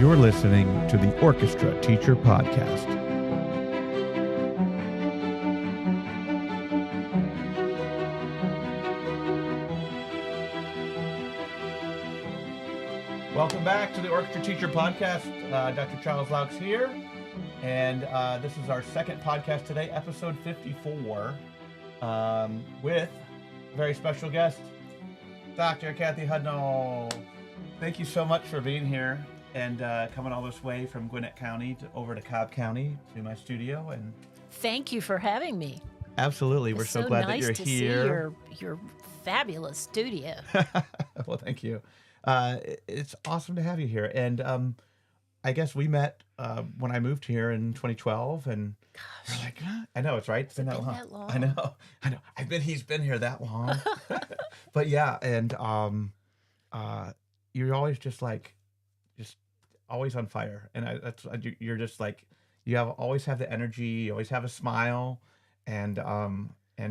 You're listening to the Orchestra Teacher Podcast. Welcome back to the Orchestra Teacher Podcast. Dr. Charles Laux here, and this is our second podcast today, episode 54, with a very special guest, Dr. Cathie Hudnall. Thank you so much for being here and coming all this way from Gwinnett County over to Cobb County to my studio. And thank you for having me. Absolutely, we're so glad nice that you're here. See your fabulous studio. Well, thank you. It's awesome to have you here. And I guess we met when I moved here in 2012, and Gosh, we're like, I know, it's right. It's been that long. I know. He's been here that long. But yeah, and you're always just always on fire, and you're just like, always have the energy, you always have a smile, and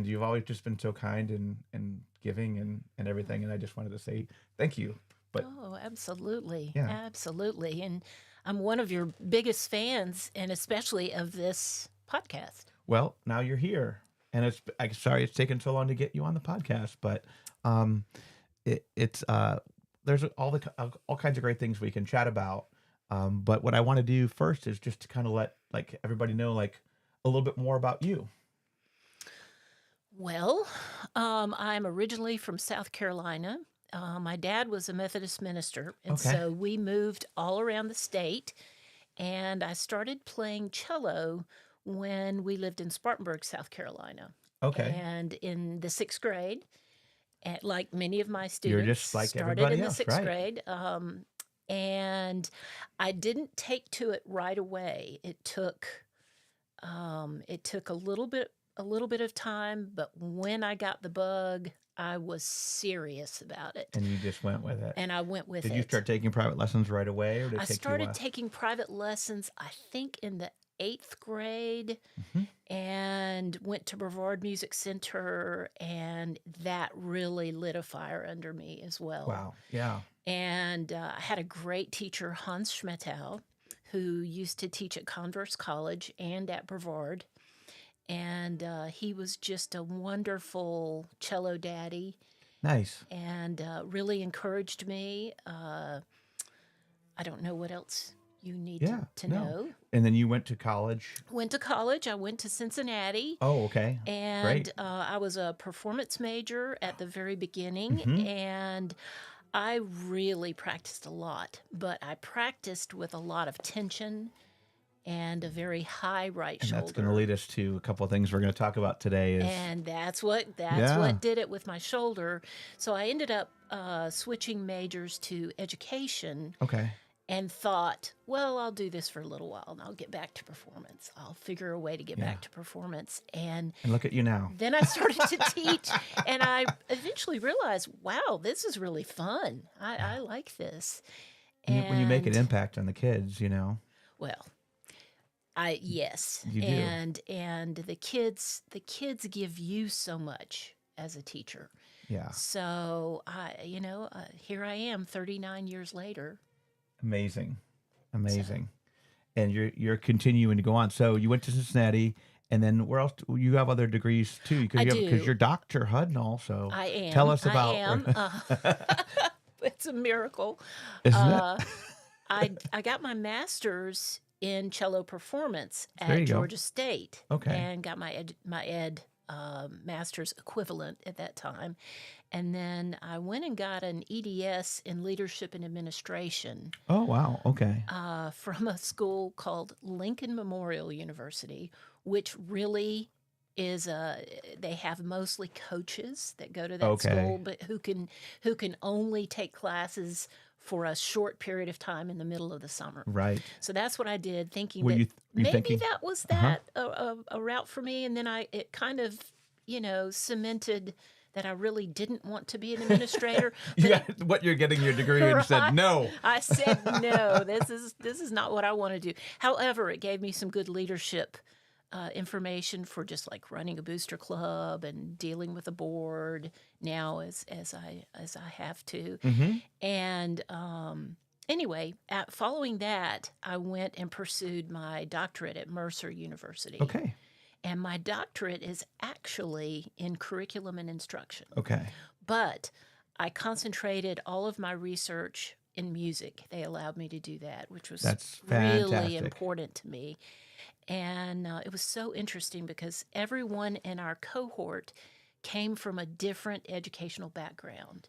you've always just been so kind and giving and everything. And I just wanted to say thank you. But absolutely. Yeah. Absolutely. And I'm one of your biggest fans, and especially of this podcast. Well, now you're here, and I'm sorry it's taken so long to get you on the podcast, but there's all kinds of great things we can chat about. But what I want to do first is just to kind of let everybody know a little bit more about you. Well, I'm originally from South Carolina. My dad was a Methodist minister, and so we moved all around the state, and I started playing cello when we lived in Spartanburg, South Carolina. Okay. And in the sixth grade, like many of my students, You're just like started everybody in else, the sixth right? grade. And I didn't take to it right away. It took a little bit of time, but when I got the bug, I was serious about it. And you just went with it. And I went with it. Did you start taking private lessons right away, or did it I take started you a while? taking private lessons, I think, in the 8th grade, Mm-hmm. and went to Brevard Music Center, and that really lit a fire under me as well. Wow. Yeah. And I had a great teacher, Hans Schmettow, who used to teach at Converse College and at Brevard. And he was just a wonderful cello daddy. Nice. And really encouraged me. I don't know what else you need to know. And then you went to college? Went to college. I went to Cincinnati. Oh, okay. And Great. I was a performance major at the very beginning. Mm-hmm. And I really practiced a lot. But I practiced with a lot of tension and a very high right shoulder. That's going to lead us to a couple of things we're going to talk about today. And that's what did it with my shoulder. So I ended up switching majors to education. Okay. And thought, well, I'll do this for a little while, and I'll get back to performance. I'll figure a way to get back to performance. And look at you now. Then I started to teach, and I eventually realized, wow, this is really fun. I like this. And when you make an impact on the kids, Well, yes. You do. And the kids give you so much as a teacher. Yeah. So here I am 39 years later. Amazing. And you're continuing to go on. So you went to Cincinnati, and then where else? You have other degrees too. Because you're Dr. Hudnall. So I am. Tell us about. I am. It's a miracle. Isn't it? I got my master's in cello performance There you at go. Georgia State. Okay. And got my ed master's equivalent at that time. And then I went and got an EDS in Leadership and Administration. Oh, wow. Okay. From a school called Lincoln Memorial University, which really is they have mostly coaches that go to that school, but who can only take classes for a short period of time in the middle of the summer. Right. So that's what I did, thinking Were that you maybe thinking, that was a route for me. And then it kind of, cemented that I really didn't want to be an administrator. What you're getting your degree in, said no. I said no. This is not what I want to do. However, it gave me some good leadership information for just like running a booster club and dealing with a board now as I have to. Mm-hmm. And anyway, following that, I went and pursued my doctorate at Mercer University. Okay. And my doctorate is actually in curriculum and instruction. Okay. But I concentrated all of my research in music. They allowed me to do that, which was really important to me. And it was so interesting because everyone in our cohort came from a different educational background.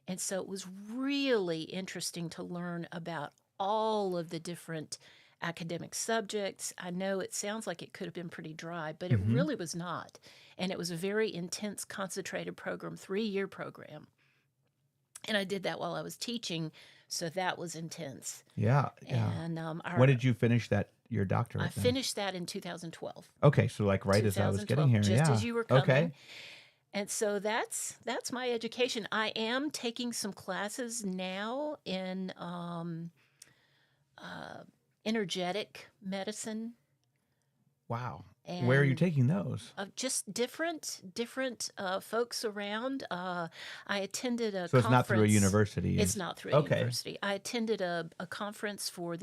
And so it was really interesting to learn about all of the different academic subjects. I know it sounds like it could have been pretty dry, but it really was not. And it was a very intense, concentrated program, 3-year program. And I did that while I was teaching, so that was intense. Yeah. And when did you finish your doctorate? I finished that in 2012. Okay, so like right as I was getting here. Just as you were coming. Okay. And so that's my education. I am taking some classes now in energetic medicine. Wow. Where are you taking those? Just different folks around. I attended a conference. So it's not through a university? It's not through a university. I attended a conference for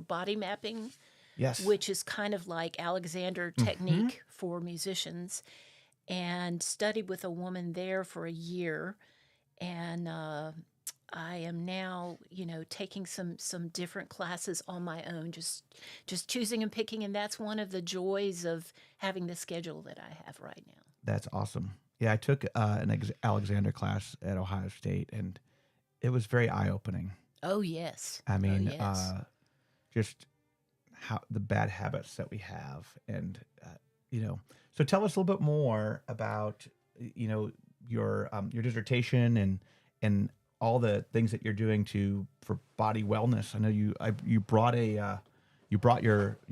body mapping, yes, which is kind of like Alexander technique for musicians, and studied with a woman there for a year. And I am now, taking some different classes on my own, just choosing and picking, and that's one of the joys of having the schedule that I have right now. That's awesome. Yeah, I took an Alexander class at Ohio State, and it was very eye-opening. Oh, yes. I mean, just how the bad habits that we have, and So tell us a little bit more about your dissertation and all the things that you're doing for body wellness. I know you brought your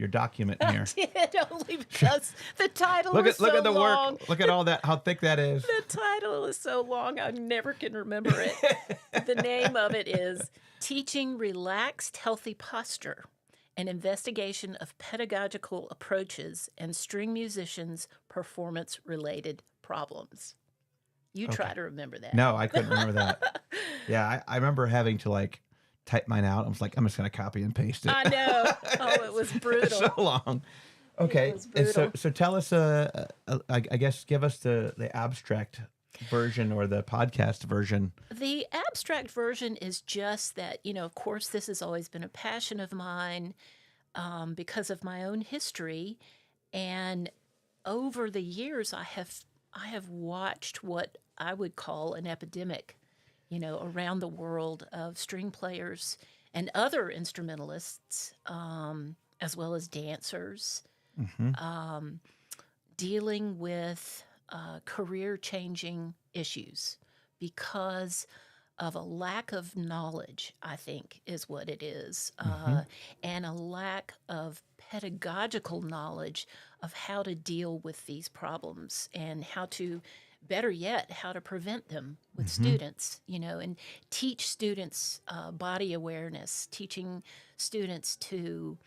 document here. I did, only because the title is so long. Look at the work. Look at all that, how thick that is. The title is so long, I never can remember it. The name of it is Teaching Relaxed Healthy Posture, an investigation of pedagogical approaches and string musicians' performance-related problems. You try to remember that. No, I couldn't remember that. Yeah, I remember having to type mine out. I was like, I'm just going to copy and paste it. I know. Oh, it was brutal. So long. Okay, It was brutal. and so tell us, I guess, give us the abstract version or the podcast version. The abstract version is just that, of course, this has always been a passion of mine because of my own history. And over the years, I have watched what I would call an epidemic, around the world of string players and other instrumentalists, as well as dancers, dealing with career-changing issues because of a lack of knowledge, I think, is what it is, and a lack of pedagogical knowledge of how to deal with these problems and how to, better yet, how to prevent them with students, and teach students body awareness, teaching students to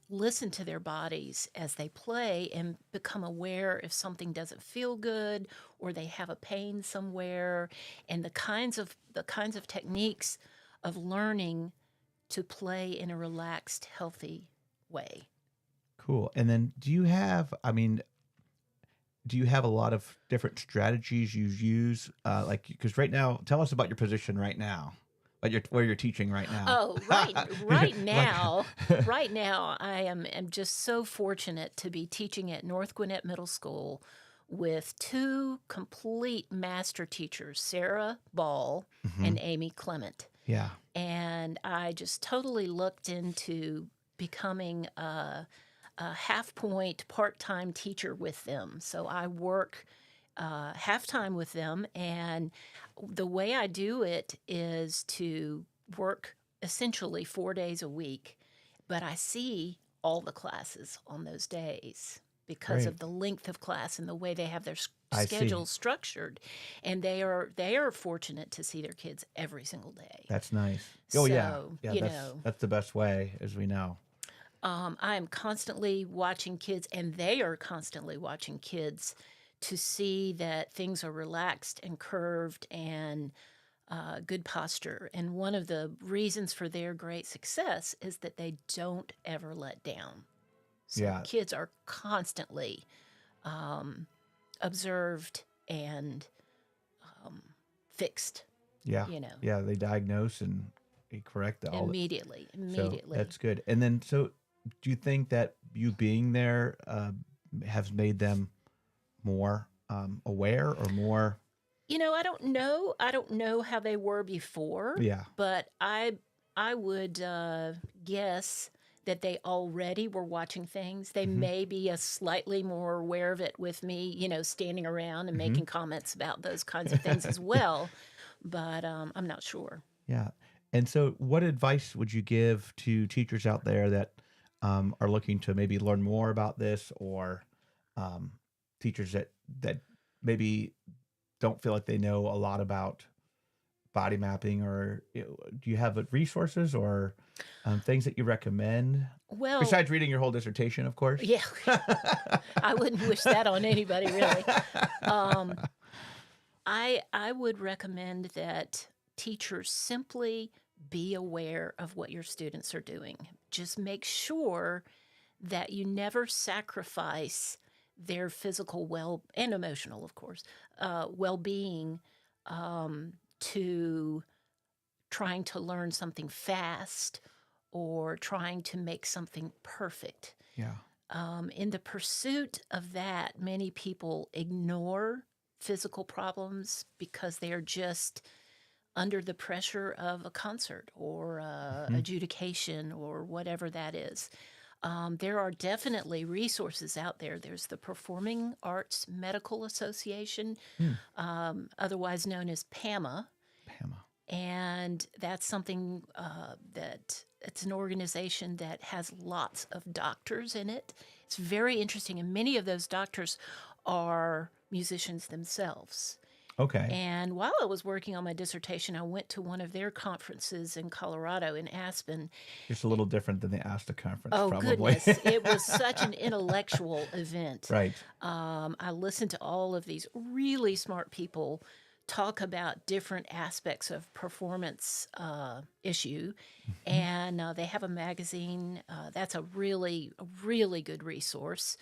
listen to their bodies as they play and become aware if something doesn't feel good or they have a pain somewhere, and the kinds of techniques of learning to play in a relaxed, healthy way. Cool. And then do you have a lot of different strategies you use? Because right now, tell us about your position right now. Where you're teaching right now. Oh, right now, I am just so fortunate to be teaching at North Gwinnett Middle School with 2 complete master teachers, Sarah Ball and Amy Clement. Yeah. And I just totally looked into becoming a half-point part-time teacher with them. So I work half-time with them, and the way I do it is to work essentially 4 days a week, but I see all the classes on those days because of the length of class and the way they have their schedules structured, and they are fortunate to see their kids every single day. That's nice. So, that's the best way, as we know. I am constantly watching kids, and they are constantly watching kids to see that things are relaxed and curved and good posture. And one of the reasons for their great success is that they don't ever let down. So kids are constantly observed and fixed. Yeah. They diagnose and they correct all immediately. So that's good. And then, so do you think that you being there has made them more aware or more? I don't know. I don't know how they were before. Yeah. But I would guess that they already were watching things. They may be a slightly more aware of it with me, standing around and making comments about those kinds of things as well. But I'm not sure. Yeah. And so what advice would you give to teachers out there that are looking to maybe learn more about this, or teachers that maybe don't feel like they know a lot about body mapping, or do you have resources or things that you recommend? Well, besides reading your whole dissertation, of course. Yeah. I wouldn't wish that on anybody, really. I would recommend that teachers simply be aware of what your students are doing. Just make sure that you never sacrifice their physical and emotional, of course, well-being to trying to learn something fast or trying to make something perfect. Yeah. In the pursuit of that, many people ignore physical problems because they are just under the pressure of a concert or adjudication or whatever that is. There are definitely resources out there. There's the Performing Arts Medical Association, otherwise known as PAMA. And that's something that it's an organization that has lots of doctors in it. It's very interesting. And many of those doctors are musicians themselves. Okay. And while I was working on my dissertation, I went to one of their conferences in Colorado, in Aspen. It's a little different than the ASTA conference, probably. Goodness. It was such an intellectual event. Right. I listened to all of these really smart people talk about different aspects of performance issue. And they have a magazine. That's a really good resource.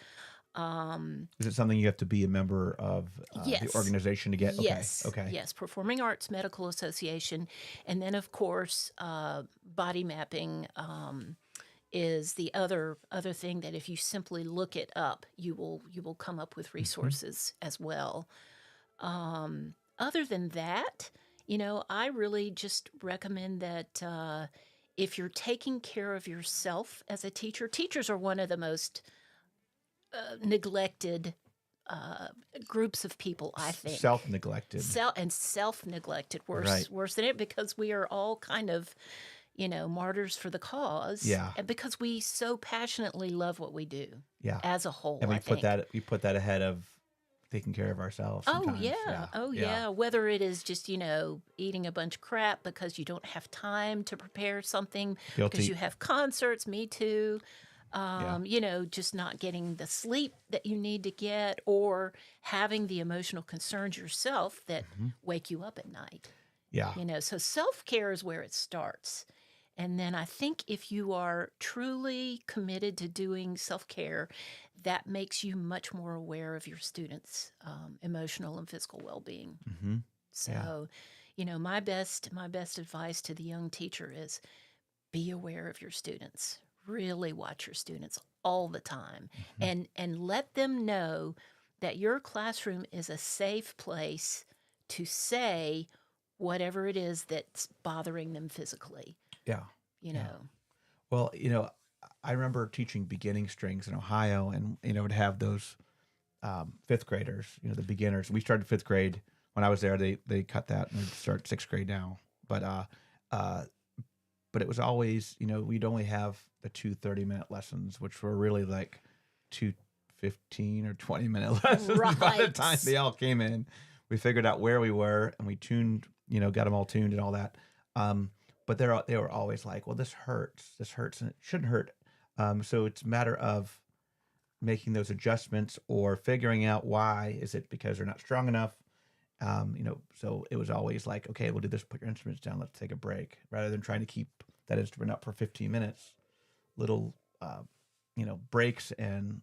Is it something you have to be a member of the organization to get? Yes. Okay. Yes. Performing Arts Medical Association. And then, of course, body mapping is the other thing that if you simply look it up, you will come up with resources as well. Other than that, I really just recommend that if you're taking care of yourself as a teacher, teachers are one of the most neglected groups of people, I think. Self-neglected. Self-neglected. Worse than it, because we are all kind of, martyrs for the cause. Yeah. And because we so passionately love what we do. Yeah. As a whole, and we I think. We put that ahead of taking care of ourselves sometimes. Oh yeah. Whether it is just, eating a bunch of crap because you don't have time to prepare something, because you have concerts, me too. Just not getting the sleep that you need to get, or having the emotional concerns yourself that wake you up at night. Yeah. So self-care is where it starts. And then I think if you are truly committed to doing self-care, that makes you much more aware of your students' emotional and physical well-being. So, my best advice to the young teacher is be aware of your students. Really watch your students all the time, and let them know that your classroom is a safe place to say whatever it is that's bothering them physically. Yeah. Yeah. Well, I remember teaching beginning strings in Ohio, and would have those fifth graders, the beginners. We started fifth grade when I was there. They cut that and start sixth grade now. But it was always, we'd only have the 2 30-minute lessons, which were really like 2 15 or 20-minute lessons. Right. By the time they all came in, we figured out where we were, and we tuned, got them all tuned and all that. But they were always like, well, this hurts, and it shouldn't hurt. So it's a matter of making those adjustments or figuring out why. Is it because they're not strong enough? So it was always like, okay, we'll do this. Put your instruments down. Let's take a break, rather than trying to keep that instrument up for 15 minutes. Little, breaks and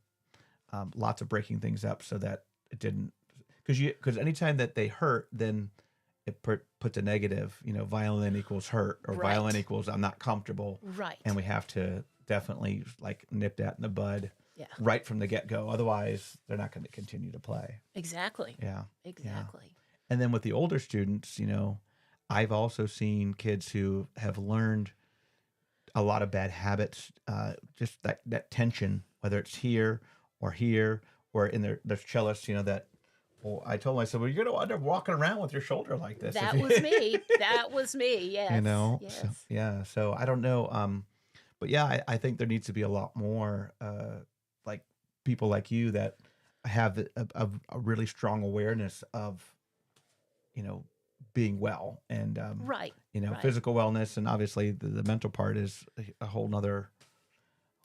lots of breaking things up so that it didn't. Because anytime that they hurt, then it puts a negative. Violin equals hurt, or Right. violin equals I'm not comfortable. Right. And we have to definitely nip that in the bud. Yeah. Right from the get-go. Otherwise, they're not going to continue to play. Exactly. Yeah. Exactly. Yeah. And then with the older students, I've also seen kids who have learned a lot of bad habits, just that tension, whether it's here, or in there's cellists, that, well, I told myself, well, you're going to end up walking around with your shoulder like this. That was me. That was me. Yes. Yes. So I don't know. But yeah, I think there needs to be a lot more, like people like you that have a really strong awareness of, being well and, Right. Right. physical wellness. And obviously the mental part is a whole nother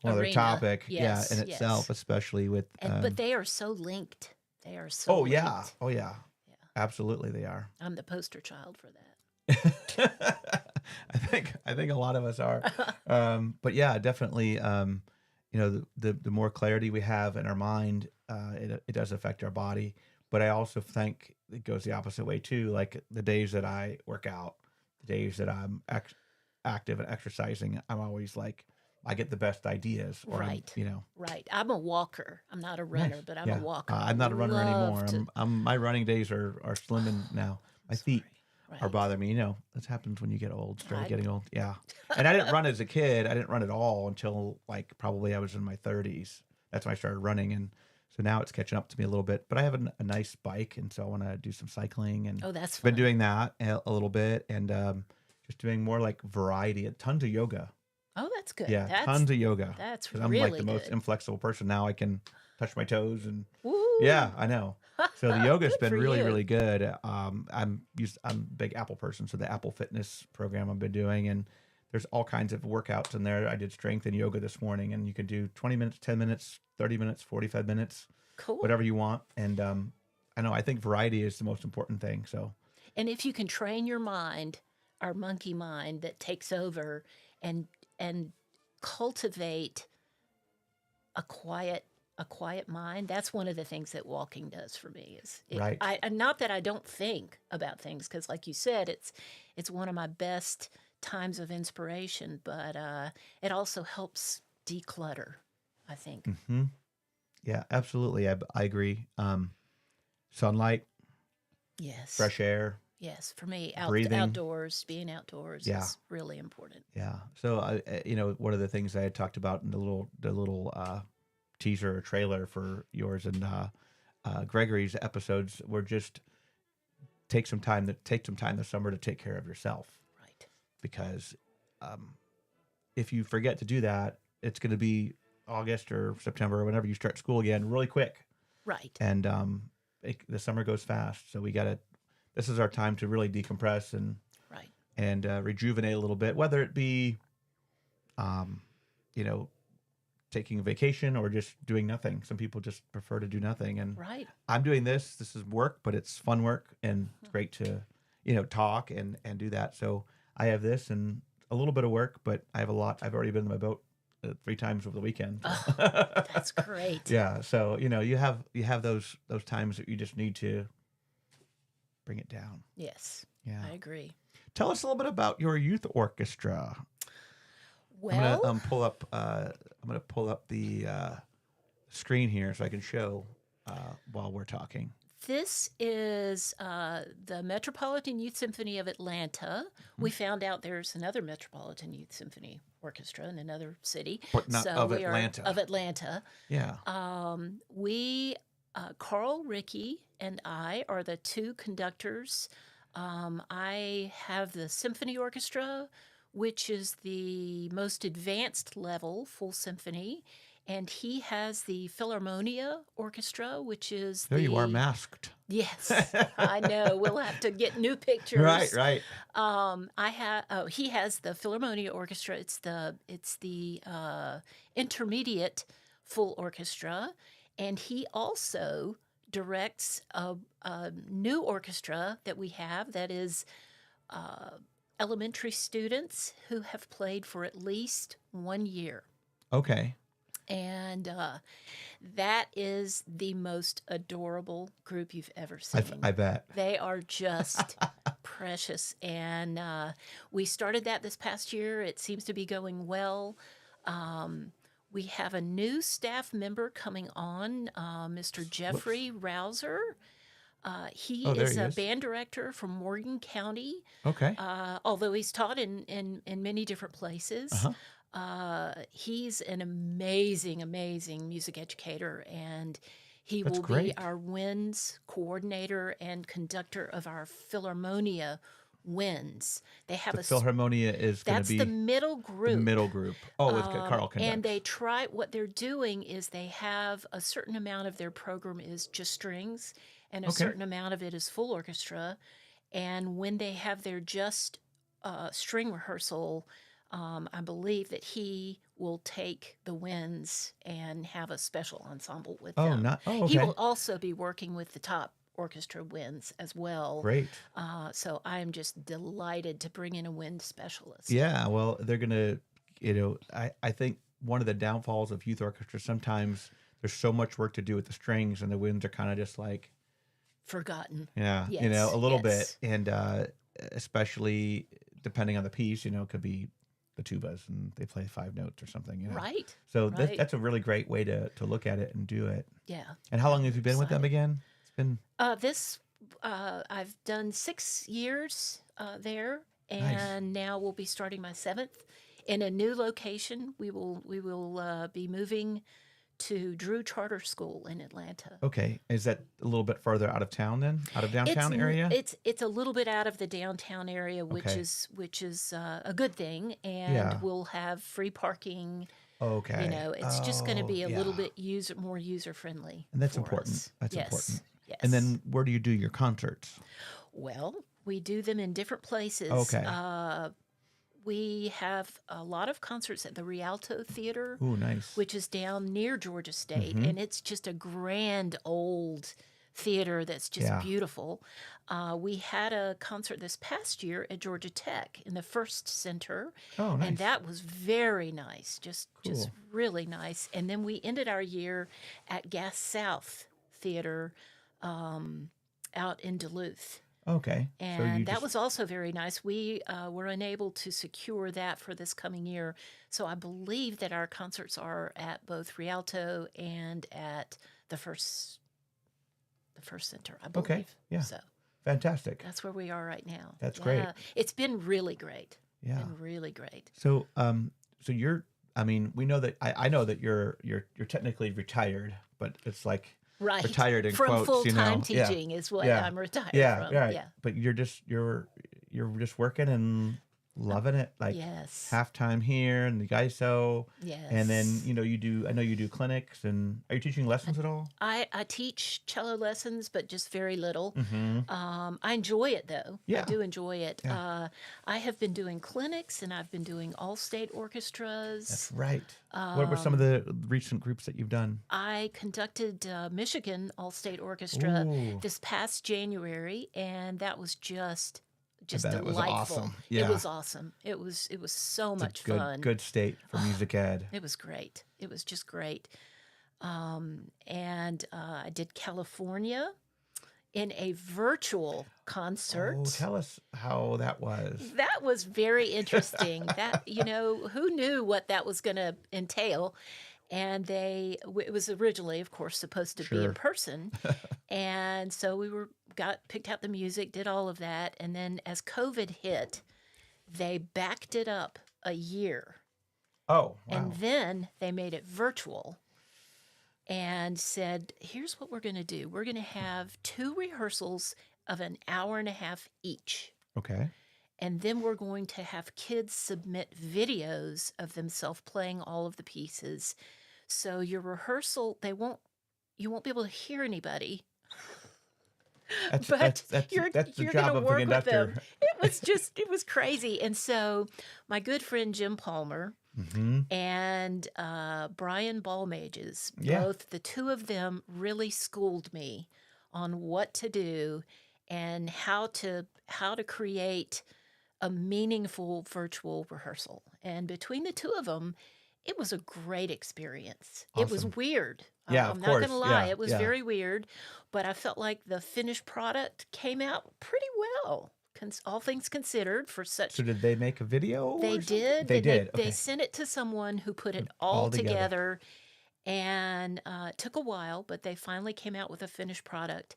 Arena. topic. Yes, In itself, especially with, but they are so linked. They are so oh yeah. linked. Oh yeah. Yeah. Absolutely. They are. I'm the poster child for that. I think a lot of us are. But yeah, definitely, the more clarity we have in our mind, it does affect our body. But I also think it goes the opposite way too. Like the days that I work out, the days that I'm active and exercising, I'm always like, I get the best ideas. Or Right. I'm, Right. I'm a walker. I'm not a runner, Nice. but I'm Yeah. a walker. I'm not a runner Love anymore. to- My running days are slimming now. My feet Right. are bothering me. That happens when you get old, start Right. getting old. Yeah. And I didn't run as a kid. I didn't run at all until probably I was in my 30s. That's when I started running. And so now it's catching up to me a little bit, but I have a nice bike. And so I want to do some cycling, and Oh, that's been fun. doing that a little bit, and just doing more like variety, and tons of yoga. Oh, that's good. Yeah. That's, Tons of yoga. that's 'Cause I'm really like the most good. inflexible person now. I can touch my toes and Woo. yeah, I know. So the yoga's Good been for really, you. really good. I'm a big Apple person, so the Apple Fitness program I've been doing, and there's all kinds of workouts in there. I did strength and yoga this morning, and you can do 20 minutes, 10 minutes, 30 minutes, 45 minutes, Cool. whatever you want. And I think variety is the most important thing. So And if you can train your mind, our monkey mind that takes over, and cultivate a quiet mind, that's one of the things that walking does for me. Right. Not that I don't think about things, because like you said, it's one of my best times of inspiration, but it also helps declutter, I think. mhm. Yeah, absolutely. I agree. Sunlight, Yes. fresh air. Yes, for me, Breathing. outdoors, being outdoors Yeah. is really important. Yeah. So one of the things I had talked about in the little teaser or trailer for yours and Gregory's episodes were just take some time this summer to take care of yourself, Right. because if you forget to do that, it's going to be August or September or whenever you start school again, really quick, Right. and the summer goes fast. So this is our time to really decompress Right. and rejuvenate a little bit, whether it be, taking a vacation or just doing nothing. Some people just prefer to do nothing. And Right. I'm doing this. This is work, but it's fun work, and it's great to, talk and do that. So I have this and a little bit of work, but I have a lot. I've already been in my boat 3 times over the weekend. Oh, that's great. Yeah. So, you have those times that you just need to bring it down. Yes, Yeah. I agree. Tell us a little bit about your youth orchestra. Well, I'm gonna pull up the screen here so I can show while we're talking. this is the Metropolitan Youth Symphony of Atlanta. We found out there's another Metropolitan Youth Symphony Orchestra in another city. But not of we Atlanta. are of Atlanta. Yeah. Carl, Ricky, and I are the 2 conductors. I have the symphony orchestra, which is the most advanced level, full symphony, and he has the Philharmonia Orchestra, which is There you are, masked. Yes, I know. We'll have to get new pictures. Right. He has the Philharmonia Orchestra. It's the intermediate full orchestra, and he also directs a new orchestra that we have that is elementary students who have played for at least 1 year. Okay. And that is the most adorable group you've ever seen. I bet. They are just precious. And we started that this past year. It seems to be going well. We have a new staff member coming on, Mr. Jeffrey Rouser. He is a band director from Morgan County. Okay. Although he's taught in many different places. He's an amazing music educator, and he will be our winds coordinator and conductor of our Philharmonia winds. They have the Philharmonia is going to be the middle group. The middle group. Oh, with Carl conducts. And what they're doing is they have a certain amount of their program is just strings, and a certain amount of it is full orchestra. And when they have their just string rehearsal, I believe that he will take the winds and have a special ensemble with them. He will also be working with the top orchestra winds as well. Great. So I am just delighted to bring in a wind specialist. Yeah, well, they're going to, I think one of the downfalls of youth orchestras, sometimes there's so much work to do with the strings, and the winds are kind of just like forgotten. Yeah, yes, a little bit. And especially depending on the piece, it could be the tubas and they play 5 notes or something. Right. So that's a really great way to look at it and do it. Yeah. And how long have you been with them again? It's been I've done 6 years there, and now we'll be starting my 7th in a new location. We will be moving to Drew Charter School in Atlanta. Okay. Is that a little bit further out of town then? Out of downtown area? It's a little bit out of the downtown area, which is a good thing, and we'll have free parking. Okay. It's just going to be a little bit more user friendly. And that's important. That's important. Yes. And then where do you do your concerts? Well, we do them in different places. Okay. We have a lot of concerts at the Rialto Theater. Ooh, nice. Which is down near Georgia State. And it's just a grand old theater that's just beautiful. We had a concert this past year at Georgia Tech in the First Center. Oh, nice. And that was very nice, just really nice. And then we ended our year at Gas South Theater out in Duluth. Okay. And that was also very nice. We were unable to secure that for this coming year. So I believe that our concerts are at both Rialto and at the First Center, I believe. Okay. Yeah. So fantastic. that's where we are right now. That's great. It's been really great. Yeah. Been really great. So so you're we know that I know that you're technically retired, but it's like right. Retired in from quotes, full-time teaching is what I'm retired from. Right. Yeah. But you're just working and loving it, like halftime here and the GISO. Yes. And then I know you do clinics, and are you teaching lessons at all? I teach cello lessons, but just very little. Mm-hmm. I enjoy it though. Yeah. I do enjoy it. Yeah. I have been doing clinics, and I've been doing all-state orchestras. That's right. What were some of the recent groups that you've done? I conducted Michigan All-State Orchestra Ooh. this past January, and that was just bet delightful. it was awesome. Yeah. It was awesome. It was so much fun. Good state for music ed. It was great. It was just great. And I did California in a virtual concert. Oh, tell us how that was. That was very interesting. That who knew what that was going to entail? And it was originally, of course, supposed to be in person. And so we picked out the music, did all of that. And then as COVID hit, they backed it up a year. Oh, wow. And then they made it virtual and said, here's what we're going to do. We're going to have 2 rehearsals of an hour and a half each. Okay. And then we're going to have kids submit videos of themselves playing all of the pieces. So your rehearsal, you won't be able to hear anybody. That's you're the going job to of work the with conductor. them. It was crazy. And so my good friend Jim Palmer and Brian Ballmages, both the two of them really schooled me on what to do and how to create a meaningful virtual rehearsal. And between the two of them, it was a great experience. Awesome. It was weird. Yeah, I'm of not course. going to lie. Yeah, It was very weird, but I felt like the finished product came out pretty well. All things considered, for such. So did they make a video? They did. They did. They Okay. sent it to someone who put it all together, and it took a while, but they finally came out with a finished product,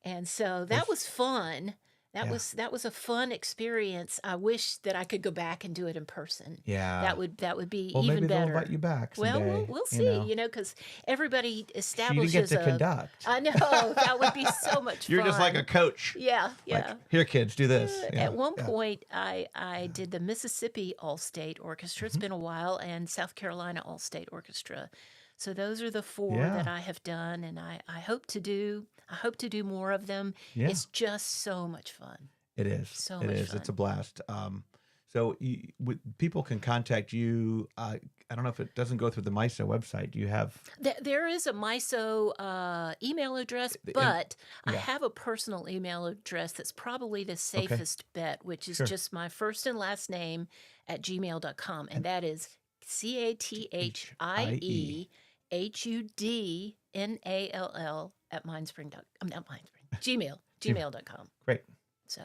and so that was fun. That was a fun experience. I wish that I could go back and do it in person. Yeah. That would be Well, even maybe better. they'll invite you back someday. Well, we'll see, because everybody You establishes didn't get to conduct. I know. That would be so much fun. You're just like a coach. Yeah. Like, here, kids, do this. At one point, I did the Mississippi All-State Orchestra. It's been a while, and South Carolina All-State Orchestra. So those are the 4 that I have done, and I hope to do more of them. Yeah. It's just so much fun. It is. So it much is. fun. It's a blast. So people can contact you. I don't know if it doesn't go through the MISO website. Do you have? There is a MISO email address, but I have a personal email address that's probably the safest bet, which is just my first and last name at gmail.com. And that is CATHIEHUDNALL at gmail.com. Great. So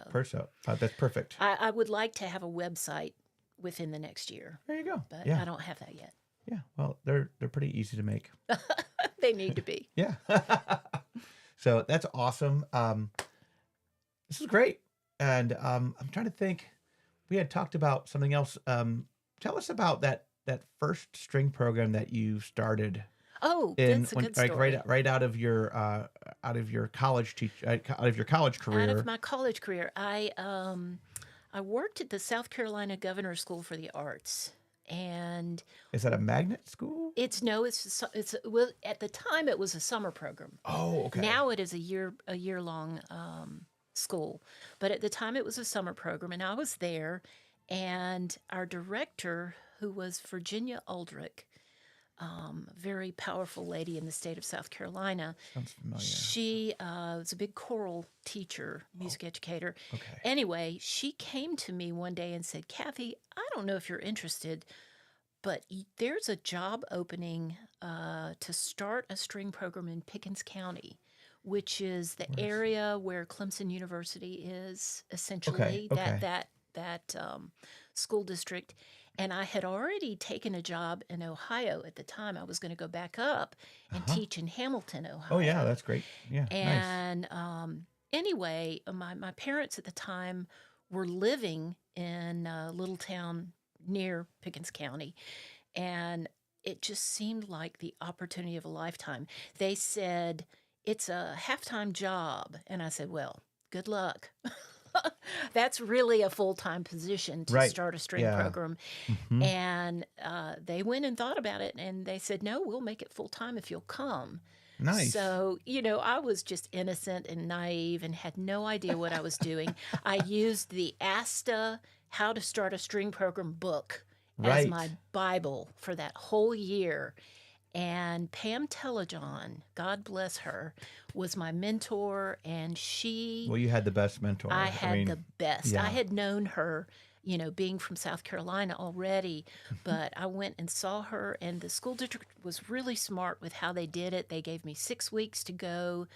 that's perfect. I would like to have a website within the next year. There you go. But I don't have that yet. Yeah. Well, they're pretty easy to make. They need to be. Yeah. So that's awesome. This is great. And I'm trying to think. We had talked about something else. Tell us about that first string program that you started. Oh, that's a good story. Right out of your college career. Out of my college career, I worked at the South Carolina Governor's School for the Arts, and is that a magnet school? It's at the time it was a summer program. Oh, okay. Now it is a year long school, but at the time it was a summer program, and I was there, and our director, who was Virginia Aldrich, very powerful lady in the state of South Carolina. Sounds familiar. She was a big choral teacher, music educator. Okay. Anyway, she came to me one day and said, "Cathie, I don't know if you're interested, but there's a job opening to start a string program in Pickens County, which is the area where Clemson University is, essentially, that school district." And I had already taken a job in Ohio at the time. I was going to go back up and teach in Hamilton, Ohio. Oh, yeah, that's great. Yeah, and anyway, my parents at the time were living in a little town near Pickens County, and it just seemed like the opportunity of a lifetime. They said, "It's a half-time job." And I said, "Well, good luck." That's really a full-time position to start a string program. Mm-hmm. And they went and thought about it, and they said, "No, we'll make it full-time if you'll come." Nice. So, I was just innocent and naive and had no idea what I was doing. I used the ASTA How to Start a String Program book as my Bible for that whole year. And Pam Telejohn, God bless her, was my mentor, and she... Well, you had the best mentor. I had the best. Yeah. I had known her, being from South Carolina already, but I went and saw her, and the school district was really smart with how they did it. They gave me 6 weeks to go,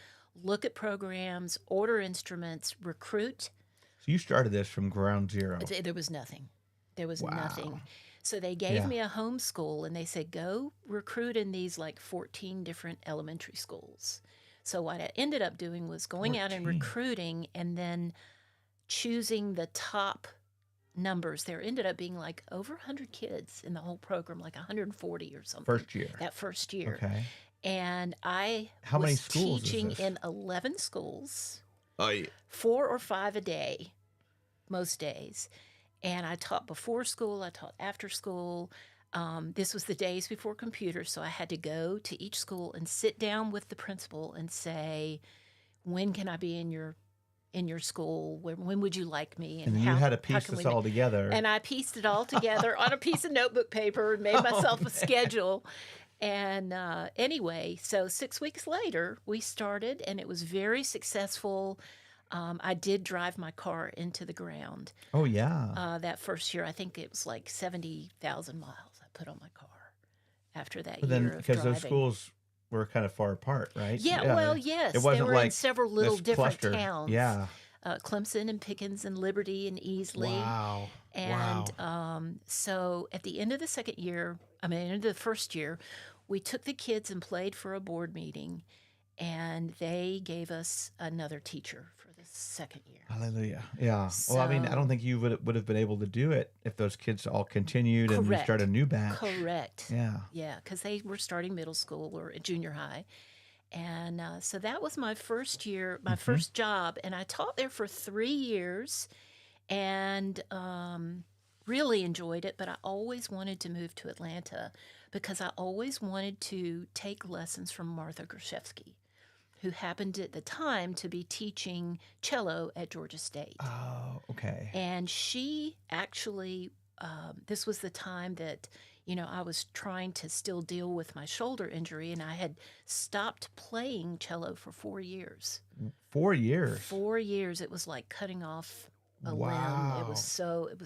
look at programs, order instruments, recruit. So you started this from ground zero. There was nothing. There was nothing. So they gave me a home school, and they said, "Go recruit in these 14 different elementary schools." So what I ended up doing was going out and recruiting, and then choosing the top numbers. There ended up being over 100 kids in the whole program, 140 or something. First year. That first year. Okay. And I How many was schools teaching is this? in 11 schools, Oh, yeah. 4 or 5 a day, most days. And I taught before school, I taught after school. This was the days before computers, so I had to go to each school and sit down with the principal and say, "When can I be in your school? When would you like me?" And then you had to piece this all together. And I pieced it all together on a piece of notebook paper and made myself a schedule. And anyway, so 6 weeks later, we started, and it was very successful. I did drive my car into the ground. Oh, yeah. That first year, I think it was like 70,000 miles I put on my car after that But year then, of because driving. those schools were kind of far apart, right? Yeah, well, yes. It wasn't they were in like several little this different cluster. towns. Yeah. Clemson and Pickens and Liberty and Easley. Wow. And Wow. so at the end of the end of the first year, we took the kids and played for a board meeting, and they gave us another teacher for the second year. Hallelujah. Yeah. Well, I mean, I don't think you would have been able to do it if those kids all continued and we start a new batch. Correct. Yeah. Yeah, because they were starting middle school or junior high. And so that was my first year, my first job. And I taught there for 3 years and really enjoyed it. But I always wanted to move to Atlanta because I always wanted to take lessons from Martha Grashevsky, who happened at the time to be teaching cello at Georgia State. Oh, okay. And she actually, this was the time that, I was trying to still deal with my shoulder injury, and I had stopped playing cello for 4 years. 4 years? 4 years. It was like cutting off a limb.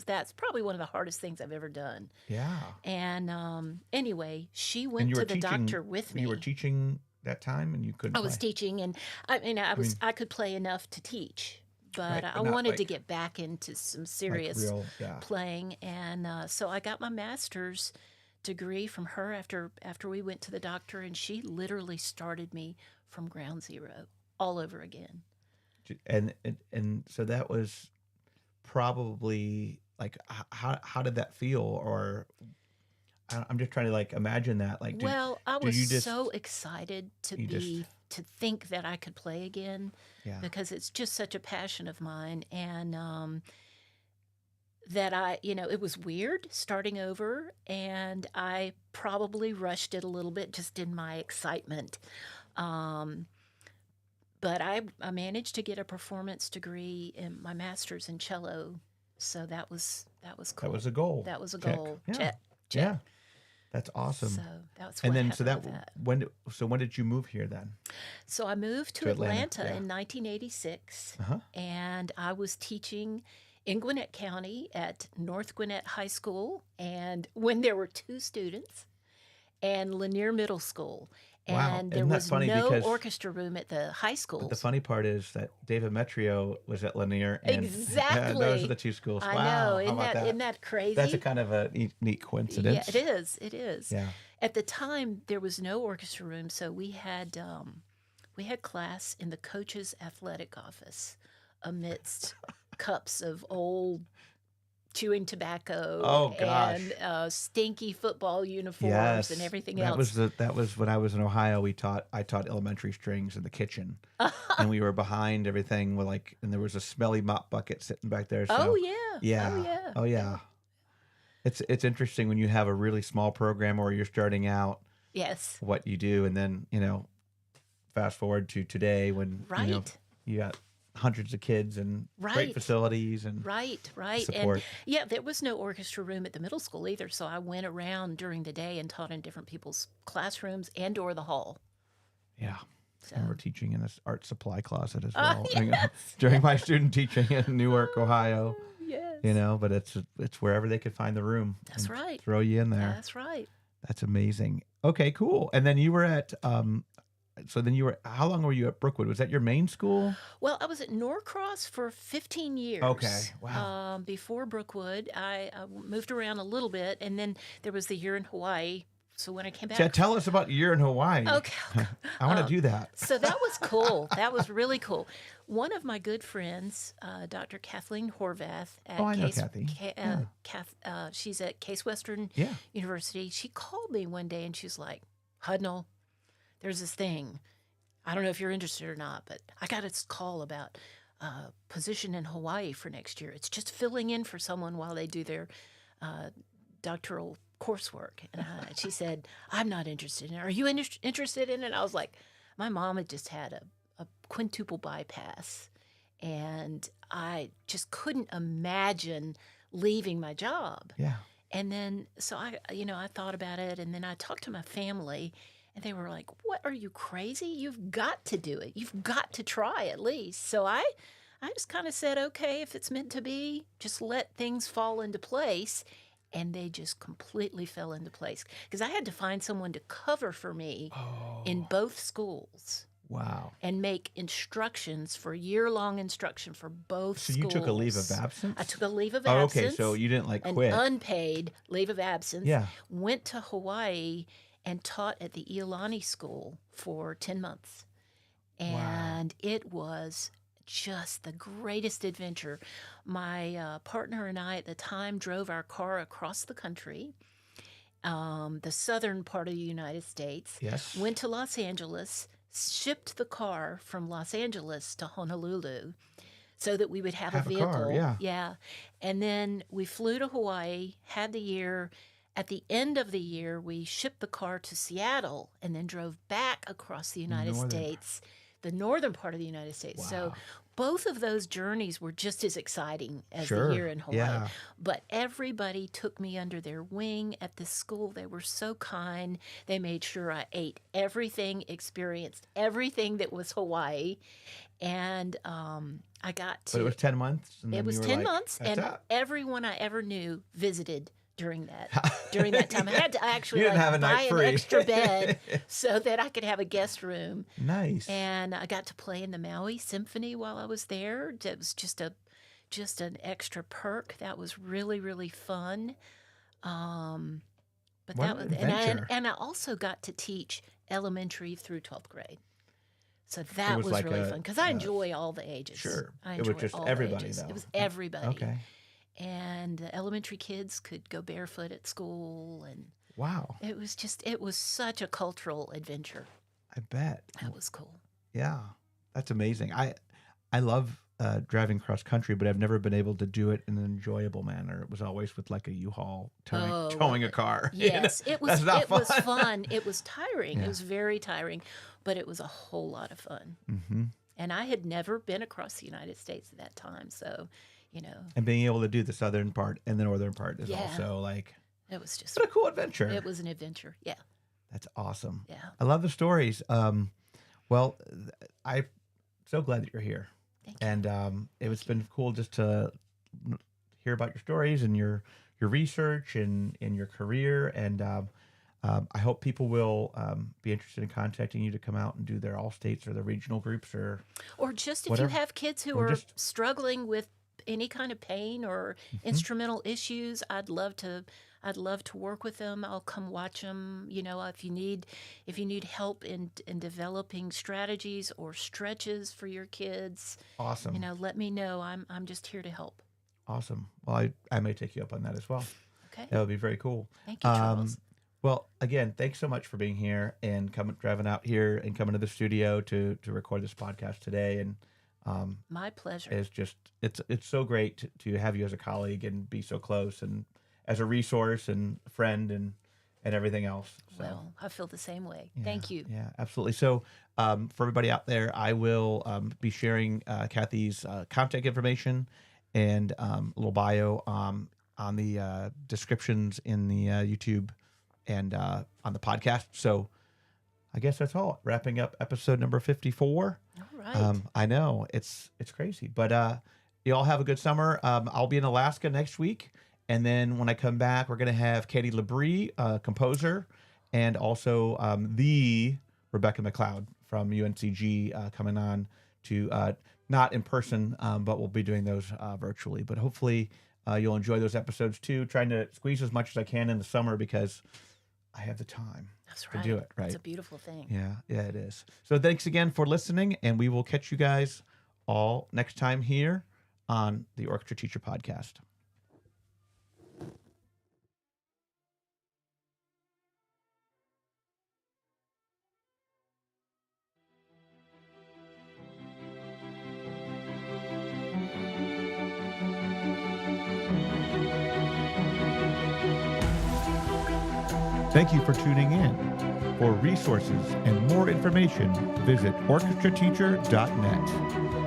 That's probably one of the hardest things I've ever done. Yeah. And anyway, she went to the doctor with me. You were teaching that time and you couldn't I was teaching, and I could play enough to teach, but I wanted to get back into some serious playing, and so I got my master's degree from her after we went to the doctor, and she literally started me from ground zero all over again. And so that was probably like, how did that feel? Or I'm just trying to like imagine that. Like, I was so excited to think that I could play again, because it's just such a passion of mine, and that it was weird starting over, and I probably rushed it a little bit just in my excitement. But I managed to get a performance degree in my master's in cello, so that was cool. That was a goal. That was a Check. goal. Yeah. Check. Yeah. That's awesome. So that's what happened with that. When did you move here then? So I moved to Atlanta in 1986, Uh-huh. and I was teaching in Gwinnett County at North Gwinnett High School, and when there were 2 students, and Lanier Middle School. And there was no orchestra room at the high schools. But the funny part is that David Metrio was at Lanier. And exactly. Those are the 2 schools. I know. Isn't that crazy? That's a kind of a neat coincidence. Yeah, it is. It is. Yeah. At the time, there was no orchestra room, so we had class in the coach's athletic office amidst cups of old chewing tobacco and stinky football uniforms and everything else. That was when I was in Ohio. I taught elementary strings in the kitchen, and we were behind everything with and there was a smelly mop bucket sitting back there. So, Oh yeah. It's interesting when you have a really small program or you're starting out. Yes. What you do, and then fast forward to today when you got hundreds of kids and great facilities and support. And there was no orchestra room at the middle school either, so I went around during the day and taught in different people's classrooms and or the hall. Yeah. So. I remember teaching in this art supply closet as well during my student teaching in Newark, Ohio. Yes. But it's wherever they could find the room. That's right. Throw you in there. That's right. That's amazing. Okay, cool. And then you were at how long were you at Brookwood? Was that your main school? Well, I was at Norcross for 15 years. Okay, wow. Before Brookwood, I moved around a little bit, and then there was the year in Hawaii. So when I came back... Tell us about your year in Hawaii. Okay. I want to do that. So that was cool. That was really cool. One of my good friends, Dr. Kathleen Horvath at I know Cathie. She's at Case Western University. She called me one day, and she's like, Hudnall, there's this thing. I don't know if you're interested or not, but I got a call about a position in Hawaii for next year. It's just filling in for someone while they do their doctoral coursework. And she said, I'm not interested in it. Are you interested in it? And I was like, my mom had just had a quintuple bypass, and I just couldn't imagine leaving my job. Yeah. And then, so I thought about it, and then I talked to my family, and they were like, "What, are you crazy? You've got to do it. You've got to try at least." So I just kind of said, "Okay, if it's meant to be, just let things fall into place." And they just completely fell into place because I had to find someone to cover for me in both schools. Wow. And make instructions for year-long instruction for both schools. So you took a leave of absence? I took a leave of absence. Oh, okay. So you didn't quit. An unpaid leave of absence. Yeah. Went to Hawaii and taught at the Iolani School for 10 months. And it was just the greatest adventure. My partner and I at the time drove our car across the country, the southern part of the United States. Yes. Went to Los Angeles, shipped the car from Los Angeles to Honolulu so that we would have a vehicle. Car, yeah. And then we flew to Hawaii, had the year. At the end of the year, we shipped the car to Seattle and then drove back across the United States, the northern part of the United States. Wow. So both of those journeys were just as exciting as Sure. the year in Hawaii. Yeah. But everybody took me under their wing at the school. They were so kind. They made sure I ate everything, experienced everything that was Hawaii. And I got to... But it was 10 months? And it was 10 months, and everyone I ever knew visited during that time. I had to actually buy an extra bed so that I could have a guest room. Nice. And I got to play in the Maui Symphony while I was there. It was just an extra perk. That was really, really fun. But what that was, and I also got to teach elementary through 12th grade. So that was really fun because I enjoy all the ages. Sure. I enjoy it was just all everybody, ages. though. It was everybody. Okay. And the elementary kids could go barefoot at school, and wow, it was such a cultural adventure. I bet. That was cool. Yeah, that's amazing. I love driving cross country, but I've never been able to do it in an enjoyable manner. It was always with a U-Haul towing a car. Yes, you know? it was. It was fun. It was tiring. Yeah. It was very tiring, but it was a whole lot of fun. Mm-hmm. And I had never been across the United States at that time, so. And being able to do the southern part and the northern part is also it was just what a cool adventure. It was an adventure. Yeah. That's awesome. Yeah. I love the stories. Well, I'm so glad that you're here. Thank you. And it's been cool just to hear about your stories and your research and your career. And I hope people will be interested in contacting you to come out and do their all-states or their regional groups or just if whatever. you have kids who are struggling with any kind of pain or instrumental issues, I'd love to work with them. I'll come watch them. If you need help in developing strategies or stretches for your kids, awesome. Let me know. I'm just here to help. Awesome. Well, I may take you up on that as well. Okay. That would be very cool. Thank you, Charles. Well, again, thanks so much for being here and driving out here and coming to the studio to record this podcast today. And my pleasure. It's so great to have you as a colleague and be so close and as a resource and a friend and everything else. So, well, I feel the same way. yeah, Thank you. Yeah, absolutely. So for everybody out there, I will be sharing Cathie's contact information and a little bio on the descriptions in the YouTube and on the podcast. So I guess that's all. Wrapping up episode number 54. All right. I know it's crazy, but you all have a good summer. I'll be in Alaska next week, and then when I come back, we're gonna have Katie Labrie, composer, and also the Rebecca McLeod from UNCG coming on to not in person, but we'll be doing those virtually. But hopefully you'll enjoy those episodes too. Trying to squeeze as much as I can in the summer because I have the time. That's right. To do it, right? It's a beautiful thing. Yeah, it is. So thanks again for listening, and we will catch you guys all next time here on the Orchestra Teacher Podcast. Thank you for tuning in. For resources and more information, visit orchestrateacher.net.